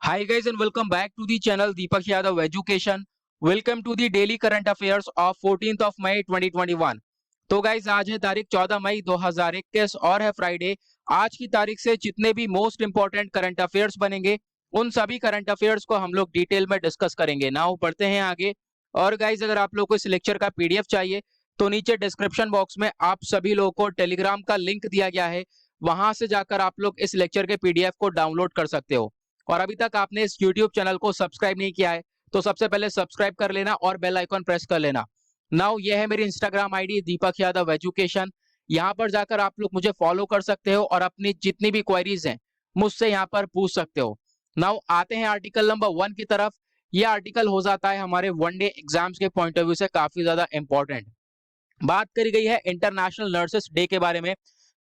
Hi guys and welcome back to the channel Deepak Yadav Education. Welcome to the daily current affairs of 14th of May 2021. तो guys आज है तारीख 14 मई 2021 और है Friday. आज की तारीख से जितने भी मोस्ट इंपॉर्टेंट करंट अफेयर्स बनेंगे उन सभी करंट अफेयर्स को हम लोग डिटेल में डिस्कस करेंगे। नाउ पढ़ते हैं आगे। और गाइज अगर आप लोग को इस लेक्चर का पीडीएफ चाहिए तो नीचे डिस्क्रिप्शन बॉक्स में आप सभी लोगों को टेलीग्राम का लिंक दिया गया है, वहां से जाकर आप लोग इस लेक्चर के पीडीएफ को डाउनलोड कर सकते हो। और अभी तक आपने इस YouTube चैनल को सब्सक्राइब नहीं किया है तो सबसे पहले सब्सक्राइब कर लेना और बेल आइकॉन प्रेस कर लेना। नाउ ये है मेरी Instagram ID Deepak Yadav education. यहाँ पर जाकर आप लोग मुझे फॉलो कर सकते हो और अपनी जितनी भी क्वेरीज हैं मुझसे यहाँ पर पूछ सकते हो। नाउ आते हैं आर्टिकल नंबर 1 की तरफ। ये आर्टिकल हो जाता है हमारे वनडे एग्जाम्स के पॉइंट ऑफ व्यू से काफी ज्यादा इंपॉर्टेंट। बात करी गई है इंटरनेशनल नर्सेस डे के बारे में।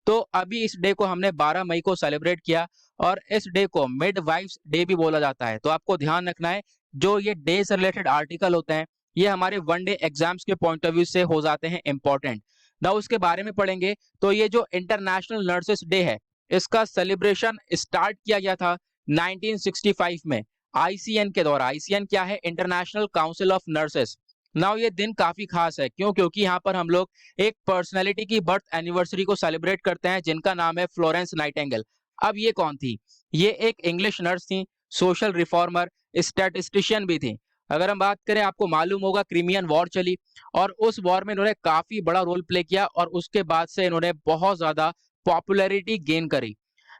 तो अभी इस डे को हमने 12 मई को सेलिब्रेट किया और इस डे को मिडवाइफ्स डे भी बोला जाता है। तो आपको ध्यान रखना है जो ये डे से रिलेटेड आर्टिकल होते हैं ये हमारे वनडे एग्जाम्स के पॉइंट ऑफ व्यू से हो जाते हैं इंपॉर्टेंट। ना उसके बारे में पढ़ेंगे। तो ये जो इंटरनेशनल नर्सेस डे है इसका सेलिब्रेशन स्टार्ट किया गया था 1965 में आईसीएन के द्वारा। आईसीएन क्या है? International council of nurses. Now ये दिन काफी खास है क्योंकि यहाँ पर हम लोग एक पर्सनैलिटी की बर्थ एनिवर्सरी को सेलिब्रेट करते हैं जिनका नाम है फ्लोरेंस नाइटिंगेल। अब ये कौन थी? ये एक इंग्लिश नर्स थी, सोशल रिफॉर्मर, स्टैटिस्टिशियन भी थी। अगर हम बात करें, आपको मालूम होगा क्रीमियन वॉर चली और उस वॉर में इन्होंने काफी बड़ा रोल प्ले किया और उसके बाद से इन्होंने बहुत ज्यादा पॉपुलैरिटी गेन करी।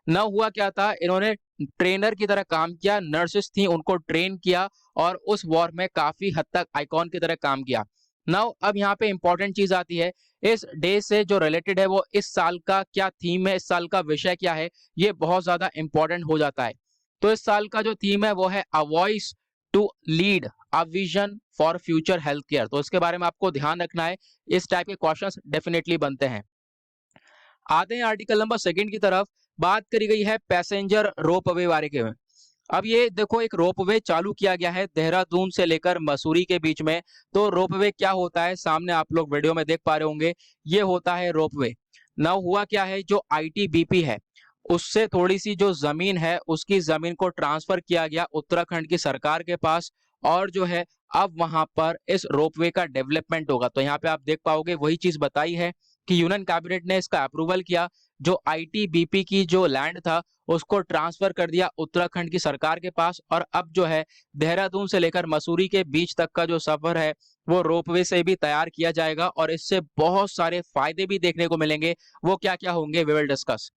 न हुआ क्या था, इन्होंने ट्रेनर की तरह काम किया, नर्सेस थी उनको ट्रेन किया और उस वॉर में काफी हद तक आइकॉन की तरह काम किया। नाउ अब यहाँ पे इंपॉर्टेंट चीज आती है, इस डे से जो रिलेटेड है वो इस साल का क्या थीम है, इस साल का विषय क्या है, ये बहुत ज्यादा इंपॉर्टेंट हो जाता है। तो इस साल का जो थीम है वो है a voice to lead a vision for future health care. तो इसके बारे में आपको ध्यान रखना है, इस टाइप के क्वेश्चंस डेफिनेटली बनते हैं। आते हैं आर्टिकल नंबर 2 की तरफ। बात करी गई है पैसेंजर रोपवे बारे के में। अब ये देखो एक रोपवे चालू किया गया है देहरादून से लेकर मसूरी के बीच में। तो रोपवे क्या होता है, सामने आप लोग वीडियो में देख पा रहे होंगे, ये होता है रोपवे। ना हुआ क्या है, जो आईटीबीपी है उससे थोड़ी सी जो जमीन है उसकी जमीन को ट्रांसफर किया गया उत्तराखंड की सरकार के पास और जो है अब वहां पर इस रोपवे का डेवलपमेंट होगा। तो यहाँ पे आप देख पाओगे वही चीज बताई है कि यूनियन कैबिनेट ने इसका अप्रूवल किया, जो आईटीबीपी की जो लैंड था उसको ट्रांसफर कर दिया उत्तराखंड की सरकार के पास और अब जो है देहरादून से लेकर मसूरी के बीच तक का जो सफर है वो रोपवे से भी तैयार किया जाएगा और इससे बहुत सारे फायदे भी देखने को मिलेंगे। वो क्या क्या होंगे वी विल डिस्कस।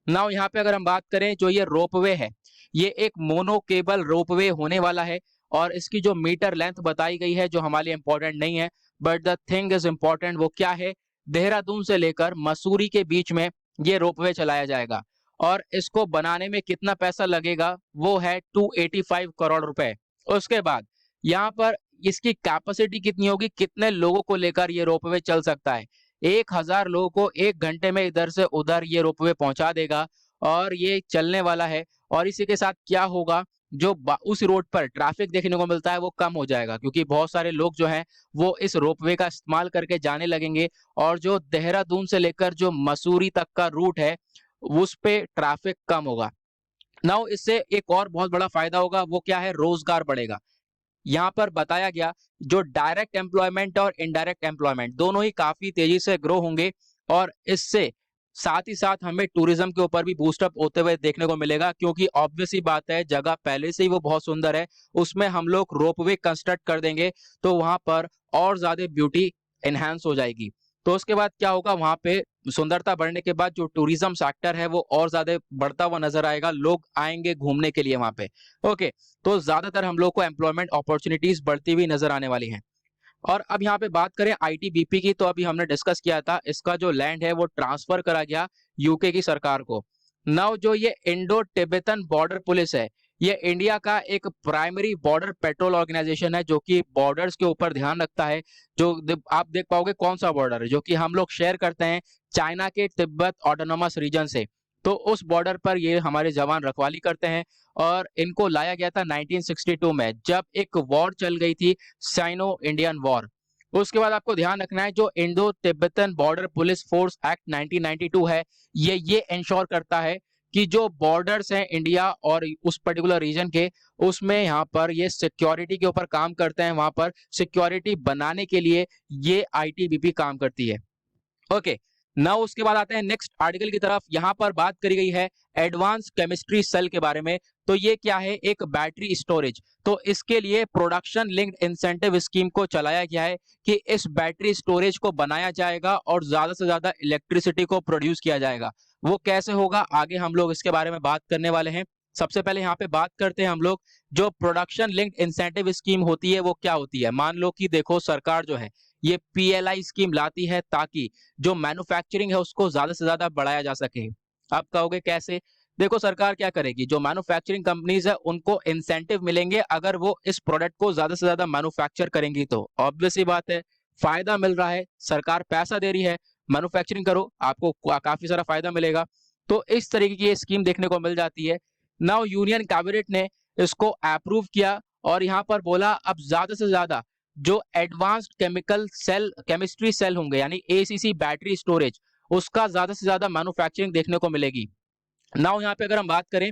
नाउ यहाँ पे अगर हम बात करें, जो ये रोपवे है ये एक मोनो केबल रोपवे होने वाला है और इसकी जो मीटर लेंथ बताई गई है जो हमारे लिए इंपॉर्टेंट नहीं है but the thing is important, वो क्या है, देहरादून से लेकर मसूरी के बीच में ये रोपवे चलाया जाएगा और इसको बनाने में कितना पैसा लगेगा वो है 285 करोड़ रुपए। उसके बाद यहाँ पर इसकी कैपेसिटी कितनी होगी, कितने लोगों को लेकर ये रोपवे चल सकता है। 1000 लोगों को 1 घंटे में इधर से उधर ये रोपवे पहुंचा देगा और ये चलने वाला है। और इसी के साथ क्या होगा, जो उस रोड पर ट्रैफिक देखने को मिलता है वो कम हो जाएगा क्योंकि बहुत सारे लोग जो हैं वो इस रोपवे का इस्तेमाल करके जाने लगेंगे और जो देहरादून से लेकर जो मसूरी तक का रूट है उस पे ट्रैफिक कम होगा। नाउ इससे एक और बहुत बड़ा फायदा होगा, वो क्या है, रोजगार बढ़ेगा। यहाँ पर बताया गया जो डायरेक्ट एम्प्लॉयमेंट और इनडायरेक्ट एम्प्लॉयमेंट दोनों ही काफी तेजी से ग्रो होंगे और इससे साथ ही साथ हमें टूरिज्म के ऊपर भी बूस्टअप होते हुए देखने को मिलेगा क्योंकि ऑब्वियस ही बात है जगह पहले से ही वो बहुत सुंदर है, उसमें हम लोग रोपवे कंस्ट्रक्ट कर देंगे तो वहां पर और ज्यादा ब्यूटी एनहांस हो जाएगी। तो उसके बाद क्या होगा, वहां पे सुंदरता बढ़ने के बाद जो टूरिज्म सेक्टर है वो और ज्यादा बढ़ता हुआ नजर आएगा, लोग आएंगे घूमने के लिए वहां पे। ओके, तो ज्यादातर हम लोग को एम्प्लॉयमेंट अपॉर्चुनिटीज बढ़ती हुई नजर आने वाली हैं। और अब यहाँ पे बात करें आईटीबीपी की, तो अभी हमने डिस्कस किया था इसका जो लैंड है वो ट्रांसफर करा गया यूके की सरकार को। नाउ जो ये इंडो तिब्बतन बॉर्डर पुलिस है ये इंडिया का एक प्राइमरी बॉर्डर पेट्रोल ऑर्गेनाइजेशन है जो कि बॉर्डर्स के ऊपर ध्यान रखता है। जो आप देख पाओगे कौन सा बॉर्डर है जो कि हम लोग शेयर करते हैं चाइना के तिब्बत ऑटोनोमस रीजन से। तो उस बॉर्डर पर ये हमारे जवान रखवाली करते हैं और इनको लाया गया था 1962 में जब एक वॉर चल गई थी, साइनो इंडियन वॉर। उसके बाद आपको ध्यान रखना है जो Indo Tibetan border police force act 1992 है ये इंश्योर करता है कि जो बॉर्डर्स हैं इंडिया और उस पर्टिकुलर रीजन के, उसमें यहाँ पर ये सिक्योरिटी के ऊपर काम करते हैं, वहां पर सिक्योरिटी बनाने के लिए ये आईटीबीपी काम करती है। ओके, नाउ उसके बाद आते हैं नेक्स्ट आर्टिकल की तरफ। यहां पर बात करी गई है एडवांस केमिस्ट्री सेल के बारे में। तो ये क्या है, एक बैटरी स्टोरेज। तो इसके लिए प्रोडक्शन लिंक्ड इंसेंटिव स्कीम को चलाया गया है कि इस बैटरी स्टोरेज को बनाया जाएगा और ज्यादा से ज्यादा इलेक्ट्रिसिटी को प्रोड्यूस किया जाएगा। वो कैसे होगा, आगे हम लोग इसके बारे में बात करने वाले हैं। सबसे पहले यहाँ पे बात करते हैं हम लोग, जो प्रोडक्शन लिंक्ड इंसेंटिव स्कीम होती है वो क्या होती है। मान लो कि देखो, सरकार जो है ये पीएलआई स्कीम लाती है ताकि जो मैन्युफैक्चरिंग है उसको ज्यादा से ज्यादा बढ़ाया जा सके। आप कहोगे कैसे? देखो, सरकार क्या करेगी, जो मैन्युफैक्चरिंग कंपनीज है उनको इंसेंटिव मिलेंगे अगर वो इस प्रोडक्ट को ज्यादा से ज्यादा मैन्युफैक्चर करेंगी। तो ऑब्वियस सी बात है, फायदा मिल रहा है, सरकार पैसा दे रही है, मैन्युफैक्चरिंग करो, आपको काफी सारा फायदा मिलेगा। तो इस तरीके की ये स्कीम देखने को मिल जाती है। नाउ यूनियन कैबिनेट ने इसको अप्रूव किया और यहाँ पर बोला अब ज्यादा से ज्यादा जो advanced chemical cell chemistry cell होंगे, यानी एसीसी बैटरी स्टोरेज, उसका ज्यादा से ज्यादा मैन्युफैक्चरिंग देखने को मिलेगी। नाउ यहाँ पे अगर हम बात करें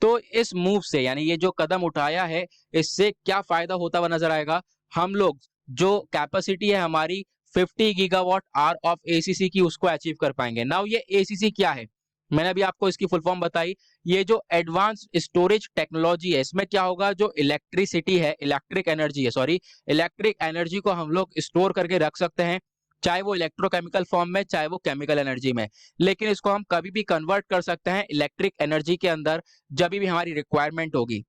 तो इस मूव से, यानी ये जो कदम उठाया है, इससे क्या फायदा होता हुआ नजर आएगा। हम लोग जो कैपेसिटी है हमारी 50 गीगावाट आवर ऑफ एसीसी की, उसको अचीव कर पाएंगे। नाउ ये एसीसी क्या है, मैंने अभी आपको इसकी फुल फॉर्म बताई। ये जो एडवांस स्टोरेज टेक्नोलॉजी है, इसमें क्या होगा, जो इलेक्ट्रिसिटी है, इलेक्ट्रिक एनर्जी है, सॉरी, इलेक्ट्रिक एनर्जी को हम लोग स्टोर करके रख सकते हैं, चाहे वो इलेक्ट्रोकेमिकल फॉर्म में, चाहे वो केमिकल एनर्जी में। लेकिन इसको हम कभी भी कन्वर्ट कर सकते हैं इलेक्ट्रिक एनर्जी के अंदर, जब भी हमारी रिक्वायरमेंट होगी।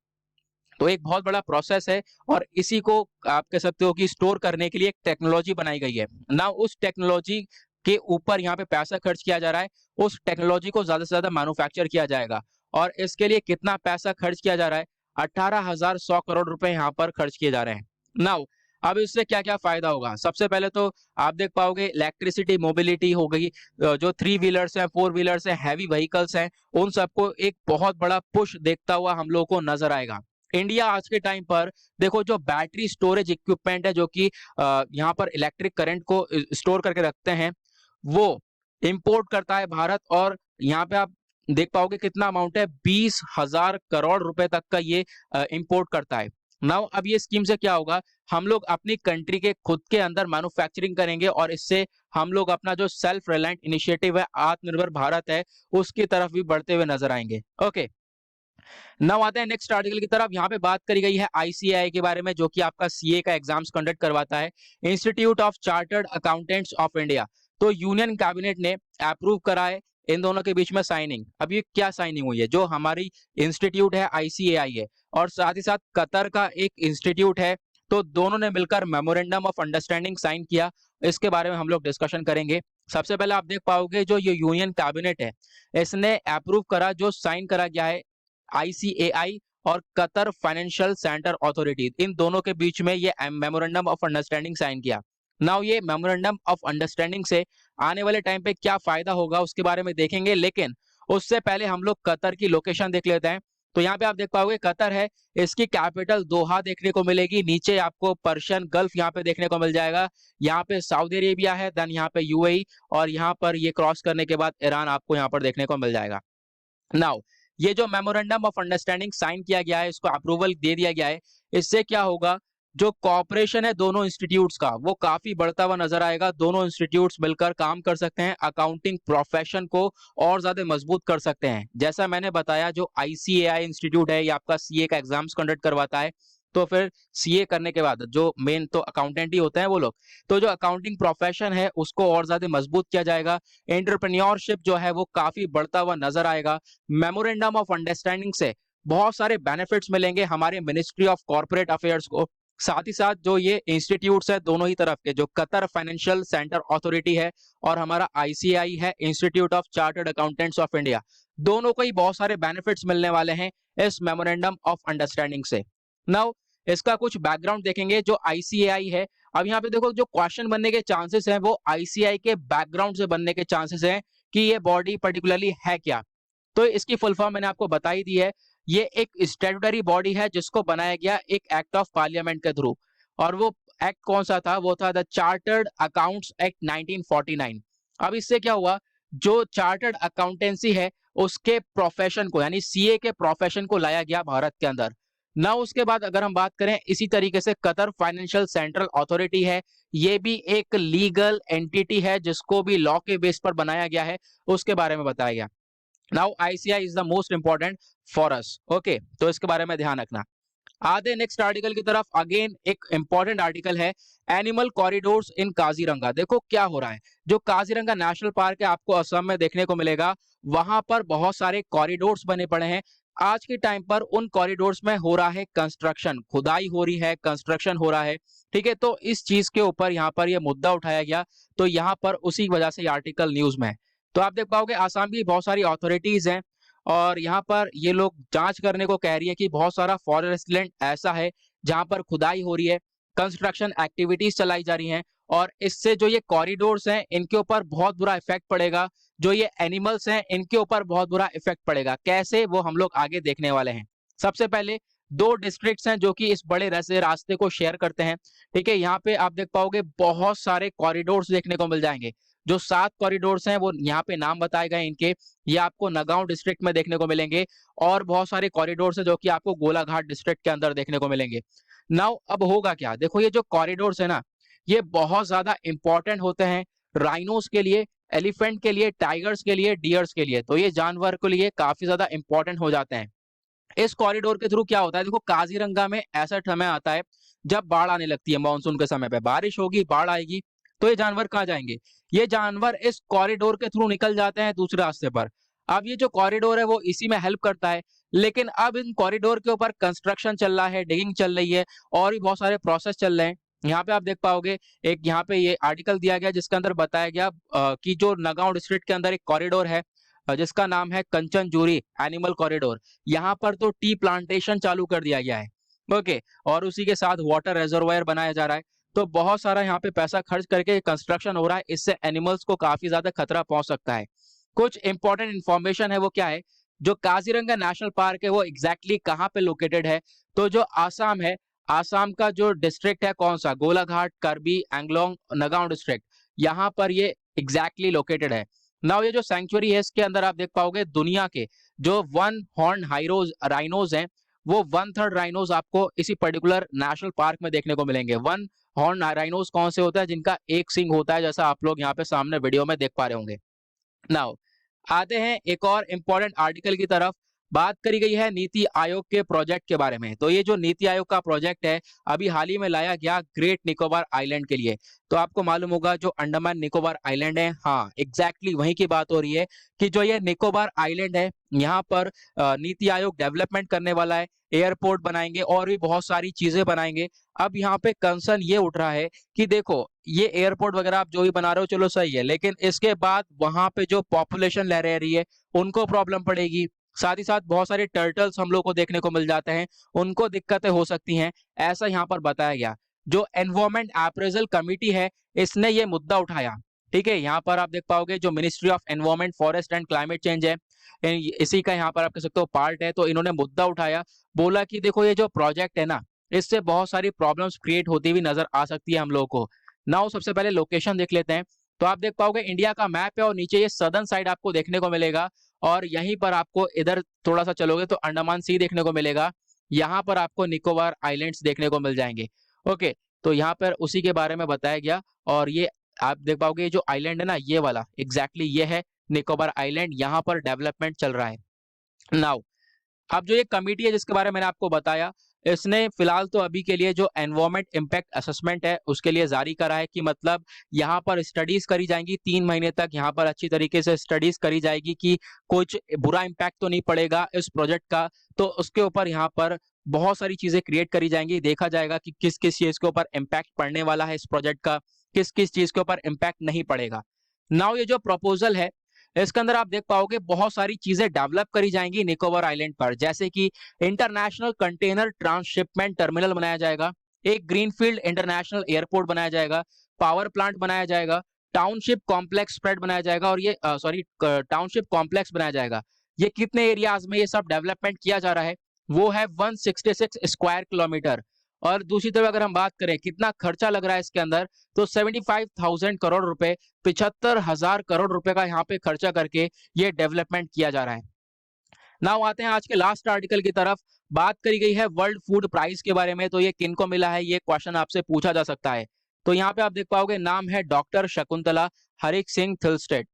तो एक बहुत बड़ा प्रोसेस है और इसी को आप कह सकते हो कि स्टोर करने के लिए एक टेक्नोलॉजी बनाई गई है ना। उस टेक्नोलॉजी के ऊपर यहाँ पे पैसा खर्च किया जा रहा है, उस टेक्नोलॉजी को ज्यादा से ज्यादा मैन्युफैक्चर किया जाएगा। और इसके लिए कितना पैसा खर्च किया जा रहा है, 18,100 करोड़ रुपए यहाँ पर खर्च किए जा रहे हैं। नाउ अब इससे क्या क्या फायदा होगा, सबसे पहले तो आप देख पाओगे इलेक्ट्रिसिटी मोबिलिटी हो गई, जो 3 व्हीलर्स हैं, 4 व्हीलर्स हैं, हैवी व्हीकल्स हैं, उन सबको एक बहुत बड़ा पुश देखता हुआ हम लोगों को नजर आएगा। इंडिया आज के टाइम पर देखो, जो बैटरी स्टोरेज इक्विपमेंट है, जो कि यहाँ पर इलेक्ट्रिक करंट को स्टोर करके रखते हैं, वो इंपोर्ट करता है भारत। और यहाँ पे आप देख पाओगे कितना अमाउंट है, 20,000 करोड़ रुपए तक का ये इंपोर्ट करता है। नाउ अब ये स्कीम से क्या होगा, हम लोग अपनी कंट्री के खुद के अंदर मैन्युफैक्चरिंग करेंगे और इससे हम लोग अपना जो सेल्फ रिलायंट इनिशिएटिव है, आत्मनिर्भर भारत है, उसकी तरफ भी बढ़ते हुए नजर आएंगे। ओके, नाउ आते हैं नेक्स्ट आर्टिकल की तरफ। यहाँ पे बात करी गई है आईसीएआई के बारे में, जो कि आपका सीए का एग्जाम्स कंडक्ट करवाता है, institute of chartered accountants of India. तो यूनियन कैबिनेट ने अप्रूव करा है इन दोनों के बीच में साइनिंग। अब ये क्या साइनिंग हुई है, जो हमारी इंस्टीट्यूट है आईसीएआई है और साथ ही साथ कतर का एक इंस्टीट्यूट है, तो दोनों ने मिलकर मेमोरेंडम ऑफ अंडरस्टैंडिंग साइन किया। इसके बारे में हम लोग डिस्कशन करेंगे। सबसे पहले आप देख पाओगे, जो ये यूनियन कैबिनेट है, इसने अप्रूव करा, जो साइन करा गया है आईसीएआई और कतर फाइनेंशियल सेंटर अथॉरिटी, इन दोनों के बीच में ये मेमोरेंडम ऑफ अंडरस्टैंडिंग साइन किया। नाउ ये मेमोरेंडम ऑफ अंडरस्टैंडिंग से आने वाले टाइम पे क्या फायदा होगा उसके बारे में देखेंगे, लेकिन उससे पहले हम लोग कतर की लोकेशन देख लेते हैं। तो यहाँ पे आप देख पाओगे कतर है, इसकी कैपिटल दोहा देखने को मिलेगी। नीचे आपको पर्शियन गल्फ यहाँ पे देखने को मिल जाएगा, यहाँ पे सऊदी अरेबिया है, देन यहाँ पे यूएई, और यहाँ पर ये क्रॉस करने के बाद ईरान आपको यहाँ पर देखने को मिल जाएगा। नाउ ये जो मेमोरेंडम ऑफ अंडरस्टैंडिंग साइन किया गया है, इसको अप्रूवल दे दिया गया है, इससे क्या होगा, जो कॉपरेशन है दोनों इंस्टीट्यूट्स का, वो काफी बढ़ता हुआ नजर आएगा। दोनों इंस्टीट्यूट्स मिलकर काम कर सकते हैं, अकाउंटिंग प्रोफेशन को और ज्यादा मजबूत कर सकते हैं। जैसा मैंने बताया, जो आईसीएआई इंस्टीट्यूट है ये आपका सीए का एग्जाम्स कंडक्ट करवाता है, तो फिर सीए करने के बाद जो मेन तो अकाउंटेंट ही होते हैं वो लोग, तो जो अकाउंटिंग प्रोफेशन है उसको और ज्यादा मजबूत किया जाएगा। एंटरप्रेन्योरशिप जो है वो काफी बढ़ता हुआ नजर आएगा। मेमोरेंडम ऑफ अंडरस्टैंडिंग से बहुत सारे बेनिफिट्स मिलेंगे हमारे मिनिस्ट्री ऑफ कॉर्पोरेट अफेयर्स को। साथ ही साथ जो ये इंस्टीट्यूट्स है दोनों ही तरफ के, जो कतर फाइनेंशियल सेंटर अथॉरिटी है और हमारा आईसीआई है, institute of chartered accountants of India, दोनों को ही बहुत सारे बेनिफिट्स मिलने वाले हैं इस मेमोरेंडम ऑफ अंडरस्टैंडिंग से। नाउ इसका कुछ बैकग्राउंड देखेंगे, जो आईसीएआई है। अब यहाँ पे देखो, जो क्वेश्चन बनने के चांसेस हैं वो आईसीआई के बैकग्राउंड से बनने के चांसेस हैं कि ये बॉडी पर्टिकुलरली है क्या। तो इसकी फुल फॉर्म मैंने आपको बताई दी है। ये एक स्टैट्यूटरी बॉडी है जिसको बनाया गया एक एक्ट ऑफ पार्लियामेंट के थ्रू, और वो एक्ट कौन सा था, वो था द चार्टर्ड अकाउंट्स एक्ट 1949। अब इससे क्या हुआ, जो चार्टर्ड अकाउंटेंसी है उसके प्रोफेशन को यानी सीए के प्रोफेशन को लाया गया भारत के अंदर। ना उसके बाद अगर हम बात करें इसी तरीके से कतर फाइनेंशियल सेंट्रल अथॉरिटी है, ये भी एक लीगल एंटिटी है जिसको भी लॉ के बेस पर बनाया गया है, उसके बारे में बताया गया। Now ICI is the most important for us, okay, तो इसके बारे में ध्यान रखना। आधे नेक्स्ट आर्टिकल की तरफ, अगेन एक इंपॉर्टेंट आर्टिकल है, एनिमल कॉरिडोर्स इन काजीरंगा। देखो क्या हो रहा है, जो काजीरंगा नेशनल पार्क है आपको असम में देखने को मिलेगा, वहां पर बहुत सारे कॉरिडोर्स बने पड़े हैं। आज के टाइम पर उन कॉरिडोर्स में हो रहा है कंस्ट्रक्शन, खुदाई हो रही है, कंस्ट्रक्शन हो रहा है, ठीक है। तो इस चीज के ऊपर यहाँ पर यह मुद्दा उठाया गया, तो यहाँ पर उसी वजह से ये आर्टिकल न्यूज में है। तो आप देख पाओगे आसाम की बहुत सारी अथॉरिटीज हैं और यहाँ पर ये लोग जांच करने को कह रही है कि बहुत सारा फॉरेस्ट लैंड ऐसा है जहां पर खुदाई हो रही है, कंस्ट्रक्शन एक्टिविटीज चलाई जा रही हैं, और इससे जो ये कॉरिडोर्स हैं इनके ऊपर बहुत बुरा इफेक्ट पड़ेगा, जो ये एनिमल्स हैं इनके ऊपर बहुत बुरा इफेक्ट पड़ेगा। कैसे, वो हम लोग आगे देखने वाले हैं। सबसे पहले दो डिस्ट्रिक्ट्स हैं जो कि इस बड़े रास्ते को शेयर करते हैं, ठीक है। यहाँ पे आप देख पाओगे बहुत सारे कॉरिडोर्स देखने को मिल जाएंगे। जो 7 कॉरिडोर्स हैं वो यहाँ पे नाम बताए गए इनके, ये आपको नगांव डिस्ट्रिक्ट में देखने को मिलेंगे, और बहुत सारे कॉरिडोर्स हैं जो कि आपको गोलाघाट डिस्ट्रिक्ट के अंदर देखने को मिलेंगे। नाउ अब होगा क्या, देखो ये जो कॉरिडोर्स है ना, ये बहुत ज्यादा इंपॉर्टेंट होते हैं राइनोस के लिए, एलिफेंट के लिए, टाइगर्स के लिए, डियर्स के लिए, तो ये जानवर के लिए काफी ज्यादा इंपॉर्टेंट हो जाते हैं। इस कॉरिडोर के थ्रू क्या होता है, देखो काजीरंगा में ऐसा समय आता है जब बाढ़ आने लगती है, मानसून के समय पे बारिश होगी, बाढ़ आएगी, तो ये जानवर कहाँ जाएंगे, ये जानवर इस कॉरिडोर के थ्रू निकल जाते हैं दूसरे रास्ते पर। अब ये जो कॉरिडोर है वो इसी में हेल्प करता है, लेकिन अब इन कॉरिडोर के ऊपर कंस्ट्रक्शन चल रहा है, डिगिंग चल रही है, और भी बहुत सारे प्रोसेस चल रहे हैं। यहाँ पे आप देख पाओगे एक यहाँ पे ये आर्टिकल दिया गया जिसके अंदर बताया गया कि जो नगांव डिस्ट्रिक्ट के अंदर एक कॉरिडोर है जिसका नाम है कंचनजूरी एनिमल कॉरिडोर, यहाँ पर तो टी प्लांटेशन चालू कर दिया गया है, ओके, और उसी के साथ वाटर रिजर्वायर बनाया जा रहा है। तो बहुत सारा यहाँ पे पैसा खर्च करके कंस्ट्रक्शन हो रहा है, इससे एनिमल्स को काफी ज्यादा खतरा पहुंच सकता है। कुछ इंपॉर्टेंट इंफॉर्मेशन है, वो क्या है, जो काजीरंगा नेशनल पार्क है वो एग्जैक्टली कहाँ पे लोकेटेड है, तो जो आसाम है, आसाम का जो डिस्ट्रिक्ट है कौन सा, गोलाघाट, कार्बी एंगलोंग, नगांव डिस्ट्रिक्ट, यहाँ पर ये एग्जैक्टली लोकेटेड है। नाउ ये जो सेंचुरी है इसके अंदर आप देख पाओगे दुनिया के जो 1 हॉर्न हाइरोज राइनोज हैं, वो 1/3 राइनोज आपको इसी पर्टिकुलर नेशनल पार्क में देखने को मिलेंगे। 1 हॉर्न राइनोज कौन से होता है, जिनका एक सिंग होता है, जैसा आप लोग यहाँ पे सामने वीडियो में देख पा रहे होंगे। नाउ आते हैं एक और इंपॉर्टेंट आर्टिकल की तरफ, बात करी गई है नीति आयोग के प्रोजेक्ट के बारे में। तो ये जो नीति आयोग का प्रोजेक्ट है अभी हाल ही में लाया गया ग्रेट निकोबार आइलैंड के लिए। तो आपको मालूम होगा जो अंडमान निकोबार आइलैंड है, हाँ एग्जैक्टली वहीं की बात हो रही है कि जो ये निकोबार आइलैंड है यहाँ पर नीति आयोग डेवलपमेंट करने वाला है, एयरपोर्ट बनाएंगे और भी बहुत सारी चीजें बनाएंगे। अब यहाँ पे कंसर्न ये उठ रहा है कि देखो ये एयरपोर्ट वगैरह आप जो भी बना रहे हो चलो सही है, लेकिन इसके बाद वहां पे जो पॉपुलेशन रह रही है उनको प्रॉब्लम पड़ेगी, साथ ही साथ बहुत सारे टर्टल्स हम लोग को देखने को मिल जाते हैं, उनको दिक्कतें हो सकती हैं, ऐसा यहाँ पर बताया गया। जो एनवायरमेंट अप्रेजल कमिटी है इसने ये मुद्दा उठाया, ठीक है। यहाँ पर आप देख पाओगे जो ministry of environment, forest and climate change है, इसी का यहाँ पर आप कह सकते हो पार्ट है, तो इन्होंने मुद्दा उठाया, बोला कि देखो ये जो प्रोजेक्ट है ना, इससे बहुत सारी प्रॉब्लम्स क्रिएट होती हुई नजर आ सकती है हम लोगों को। नाउ सबसे पहले लोकेशन देख लेते हैं। तो आप देख पाओगे इंडिया का मैप है और नीचे ये सदर्न साइड आपको देखने को मिलेगा, और यहीं पर आपको इधर थोड़ा सा चलोगे तो अंडमान सी देखने को मिलेगा, यहाँ पर आपको निकोबार आइलैंड्स देखने को मिल जाएंगे, ओके। तो यहाँ पर उसी के बारे में बताया गया, और ये आप देख पाओगे ये जो आइलैंड है ना, ये वाला एग्जैक्टली ये है निकोबार आइलैंड, यहाँ पर डेवलपमेंट चल रहा है। नाउ अब जो ये कमिटी है जिसके बारे में मैंने आपको बताया, इसने फिलहाल तो अभी के लिए जो एनवायरमेंट इम्पैक्ट असेसमेंट है उसके लिए जारी करा है, कि मतलब यहाँ पर स्टडीज करी जाएंगी 3 महीने तक, यहाँ पर अच्छी तरीके से स्टडीज करी जाएगी कि कुछ बुरा इम्पैक्ट तो नहीं पड़ेगा इस प्रोजेक्ट का, तो उसके ऊपर यहाँ पर बहुत सारी चीजें क्रिएट करी जाएंगी, देखा जाएगा कि किस किस चीज के ऊपर इम्पैक्ट पड़ने वाला है इस प्रोजेक्ट का, किस किस चीज के ऊपर इम्पैक्ट नहीं पड़ेगा। नाउ ये जो प्रपोजल है इसके अंदर आप देख पाओगे बहुत सारी चीजें डेवलप करी जाएंगी निकोबार आइलैंड पर, जैसे कि इंटरनेशनल कंटेनर ट्रांसशिपमेंट टर्मिनल बनाया जाएगा, एक ग्रीनफील्ड इंटरनेशनल एयरपोर्ट बनाया जाएगा, पावर प्लांट बनाया जाएगा, टाउनशिप कॉम्प्लेक्स स्प्रेड बनाया जाएगा, और ये टाउनशिप कॉम्प्लेक्स बनाया जाएगा। ये कितने एरियाज में ये सब डेवलपमेंट किया जा रहा है, वो है 166 स्क्वायर किलोमीटर, और दूसरी तरफ अगर हम बात करें कितना खर्चा लग रहा है इसके अंदर, तो 75,000 करोड़ रुपए, 75,000 करोड़ रुपए का यहाँ पे खर्चा करके ये डेवलपमेंट किया जा रहा है। नाउ आते हैं आज के लास्ट आर्टिकल की तरफ। बात करी गई है वर्ल्ड फूड प्राइज के बारे में, तो ये किनको मिला है, ये क्वेश्चन आपसे पूछा जा सकता है। तो यहाँ पे आप देख पाओगे नाम है डॉक्टर शकुंतला हरिक सिंह थिलस्टेड,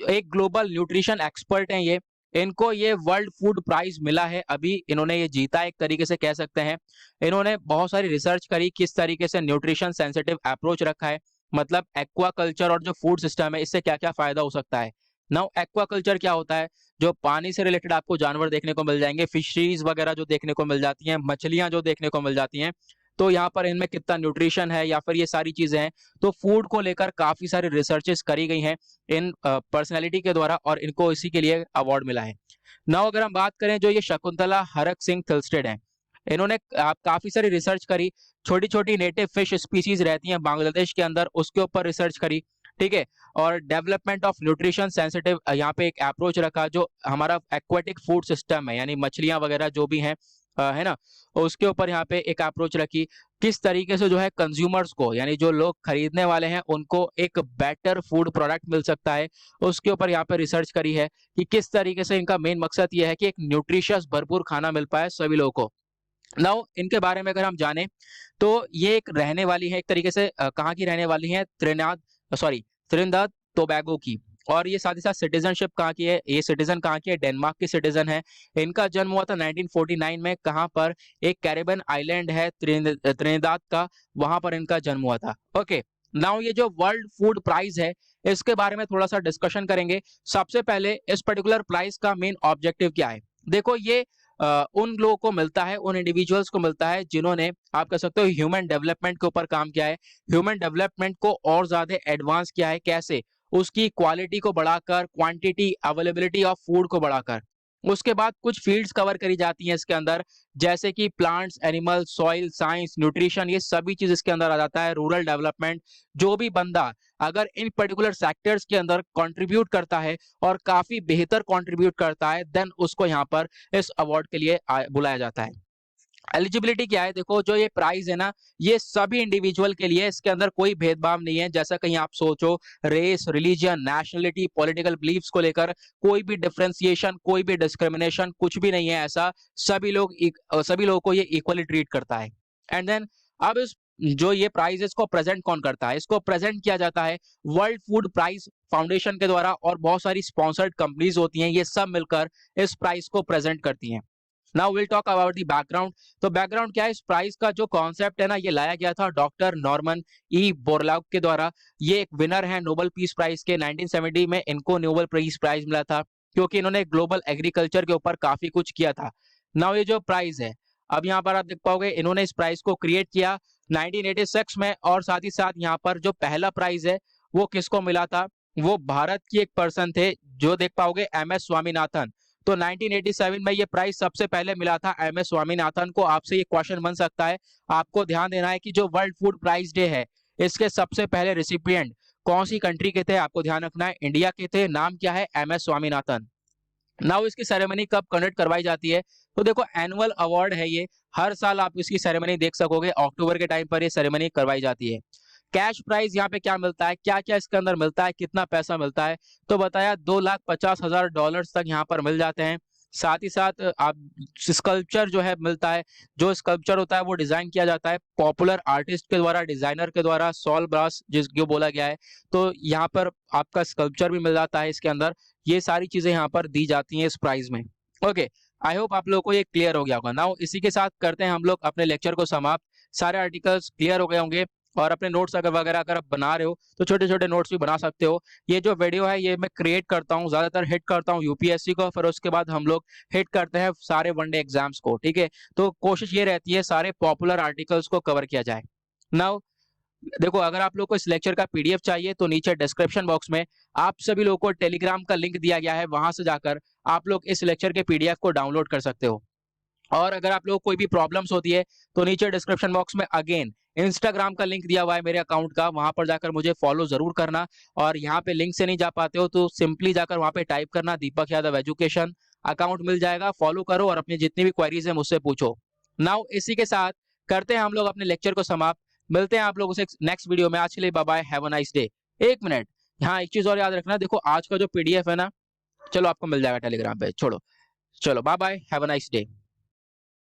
एक ग्लोबल न्यूट्रिशन एक्सपर्ट हैं ये। इनको ये वर्ल्ड फूड प्राइज मिला है, अभी इन्होंने ये जीता एक तरीके से कह सकते हैं। इन्होंने बहुत सारी रिसर्च करी किस तरीके से न्यूट्रिशन सेंसिटिव अप्रोच रखा है, मतलब एक्वा कल्चर और जो फूड सिस्टम है इससे क्या क्या फायदा हो सकता है। नाउ एक्वा कल्चर क्या होता है, जो पानी से रिलेटेड आपको जानवर देखने को मिल जाएंगे, फिशरीज वगैरह जो देखने को मिल जाती हैं, मछलियां जो देखने को मिल जाती हैं, तो यहाँ पर इनमें कितना न्यूट्रिशन है या फिर ये सारी चीजें हैं। तो फूड को लेकर काफी सारी रिसर्चेस करी गई हैं इन पर्सनैलिटी के द्वारा, और इनको इसी के लिए अवार्ड मिला है। नाउ अगर हम बात करें जो ये शकुंतला हरक सिंह थिलस्टेड हैं, इन्होंने काफी सारी रिसर्च करी, छोटी छोटी नेटिव फिश स्पीसीज रहती हैं बांग्लादेश के अंदर, उसके ऊपर रिसर्च करी, ठीक है। और डेवलपमेंट ऑफ न्यूट्रिशन सेंसिटिव यहाँ पे एक अप्रोच रखा, जो हमारा एक्वेटिक फूड सिस्टम है यानी मछलियां वगैरह जो भी हैं, है ना, उसके ऊपर यहाँ पे एक अप्रोच रखी, किस तरीके से जो है कंज्यूमर्स को यानी जो लोग खरीदने वाले हैं उनको एक बेटर फूड प्रोडक्ट मिल सकता है, उसके ऊपर यहाँ पे रिसर्च करी है कि किस तरीके से इनका मेन मकसद ये है कि एक न्यूट्रिशियस भरपूर खाना मिल पाए सभी लोगों को। नाउ इनके बारे में अगर हम जाने तो ये एक रहने वाली है एक तरीके से कहाँ की रहने वाली है, त्रिनिदाद टोबैगो की। और ये साथ ही साथ सिटीजनशिप कहाँ की है, ये सिटीजन कहाँ की है, डेनमार्क की सिटीजन है। इनका जन्म हुआ था 1949 में, कहाँ पर, एक कैरिबियन आइलैंड है त्रिनिदाद का, वहां पर इनका जन्म हुआ था। ओके, नाउ ये जो वर्ल्ड फूड प्राइज है इसके बारे में थोड़ा सा डिस्कशन करेंगे। सबसे पहले इस पर्टिकुलर प्राइज का मेन ऑब्जेक्टिव क्या है। देखो ये उन लोगों को मिलता है, उन इंडिविजुअल्स को मिलता है जिन्होंने, आप कह सकते हो, ह्यूमन डेवलपमेंट के ऊपर काम किया है, ह्यूमन डेवलपमेंट को और ज्यादा एडवांस किया है। कैसे, उसकी क्वालिटी को बढ़ाकर, क्वांटिटी अवेलेबिलिटी ऑफ फूड को बढ़ाकर। उसके बाद कुछ फील्ड्स कवर करी जाती हैं इसके अंदर, जैसे कि plants, animal, soil science, nutrition, ये सभी चीज इसके अंदर आ जाता है। रूरल डेवलपमेंट, जो भी बंदा अगर इन पर्टिकुलर सेक्टर्स के अंदर कंट्रीब्यूट करता है और काफी बेहतर कंट्रीब्यूट करता है, देन उसको यहाँ पर इस अवार्ड के लिए बुलाया जाता है। एलिजिबिलिटी क्या है, देखो जो ये प्राइज है ना, ये सभी इंडिविजुअल के लिए, इसके अंदर कोई भेदभाव नहीं है। जैसा कहीं आप सोचो race, religion, nationality, political beliefs को लेकर कोई भी डिफरेंशिएशन, कोई भी डिस्क्रिमिनेशन, कुछ भी नहीं है ऐसा। सभी लोगों को ये इक्वली ट्रीट करता है। एंड देन अब इस जो ये प्राइज है इसको प्रेजेंट कौन करता है, इसको प्रेजेंट किया जाता है वर्ल्ड फूड प्राइज फाउंडेशन के द्वारा, और बहुत सारी स्पॉन्सर्ड कंपनीज होती हैं, ये सब मिलकर इस प्राइज को प्रेजेंट करती हैं। Now will talk about the background. तो बैकग्राउंड क्या है, इस प्राइज का जो कॉन्सेप्ट है ना, ये लाया गया था डॉक्टर नॉर्मन ई बोरलॉग के द्वारा। ये एक विनर है नोबेल पीस प्राइज के, 1970 में इनको नोबेल पीस प्राइज मिला था, क्योंकि इन्होंने ग्लोबल एग्रीकल्चर के ऊपर काफी कुछ किया था। नाउ ये जो प्राइज है, अब यहाँ पर आप देख पाओगे इन्होंने इस प्राइज को क्रिएट किया 1986 में, और साथ ही साथ यहाँ पर जो पहला प्राइज है वो किसको मिला था, वो भारत की एक पर्सन थे, जो देख पाओगे MS स्वामीनाथन। तो 1987 में ये प्राइज सबसे पहले मिला था MS स्वामीनाथन को। आपसे ये क्वेश्चन बन सकता है, आपको ध्यान देना है कि जो वर्ल्ड फूड प्राइज डे है इसके सबसे पहले रिसिपिएंट कौन सी कंट्री के थे, आपको ध्यान रखना है, इंडिया के थे। नाम क्या है, MS स्वामीनाथन। नाउ इसकी सेरेमनी कब कंडक्ट करवाई जाती है, तो देखो एनुअल अवार्ड है ये, हर साल आप इसकी सेरेमनी देख सकोगे, अक्टूबर के टाइम पर ये सेरेमनी करवाई जाती है। कैश प्राइज यहाँ पे क्या मिलता है, क्या क्या इसके अंदर मिलता है, कितना पैसा मिलता है, तो बताया $2,50,000 तक यहाँ पर मिल जाते हैं। साथ ही साथ आप स्कल्पचर जो है मिलता है, जो स्कल्पचर होता है वो डिजाइन किया जाता है पॉपुलर आर्टिस्ट के द्वारा, डिजाइनर के द्वारा, सॉल ब्रास जो बोला गया है, तो यहाँ पर आपका स्कल्पचर भी मिल जाता है इसके अंदर। ये सारी चीजें यहाँ पर दी जाती हैं इस प्राइज में। ओके, आई होप आप लोगों को ये क्लियर हो गया होगा। नाउ इसी के साथ करते हैं हम लोग अपने लेक्चर को समाप्त। सारे आर्टिकल्स क्लियर हो गए होंगे, और अपने नोट्स अगर आप बना रहे हो तो छोटे छोटे नोट्स भी बना सकते हो। ये जो वीडियो है ये मैं क्रिएट करता हूँ, ज्यादातर हिट करता हूँ यूपीएससी को, फिर उसके बाद हम लोग हिट करते हैं सारे वनडे एग्जाम्स को, ठीक है। तो कोशिश ये रहती है सारे पॉपुलर आर्टिकल्स को कवर किया जाए। नाउ देखो, अगर आप लोग को इस लेक्चर का PDF चाहिए तो नीचे डिस्क्रिप्शन बॉक्स में आप सभी लोगों को टेलीग्राम का लिंक दिया गया है, वहां से जाकर आप लोग इस लेक्चर के PDF को डाउनलोड कर सकते हो। और अगर आप लोग को कोई भी प्रॉब्लम्स होती है तो नीचे डिस्क्रिप्शन बॉक्स में अगेन इंस्टाग्राम का लिंक दिया हुआ है मेरे अकाउंट का, वहां पर जाकर मुझे फॉलो जरूर करना। और यहाँ पे लिंक से नहीं जा पाते हो तो सिंपली जाकर वहां पे टाइप करना दीपक यादव एजुकेशन, अकाउंट मिल जाएगा, फॉलो करो और अपनी जितनी भी क्वेरीज है मुझसे पूछो। नाउ इसी के साथ करते हैं हम लोग अपने लेक्चर को समाप्त। मिलते हैं आप लोगों से नेक्स्ट वीडियो में। आज के लिए bye bye, have a nice day. एक मिनट, हाँ एक चीज और याद रखना, देखो आज का जो पीडीएफ है ना, चलो आपको मिल जाएगा टेलीग्राम पे। छोड़ो, चलो bye bye, have a nice day.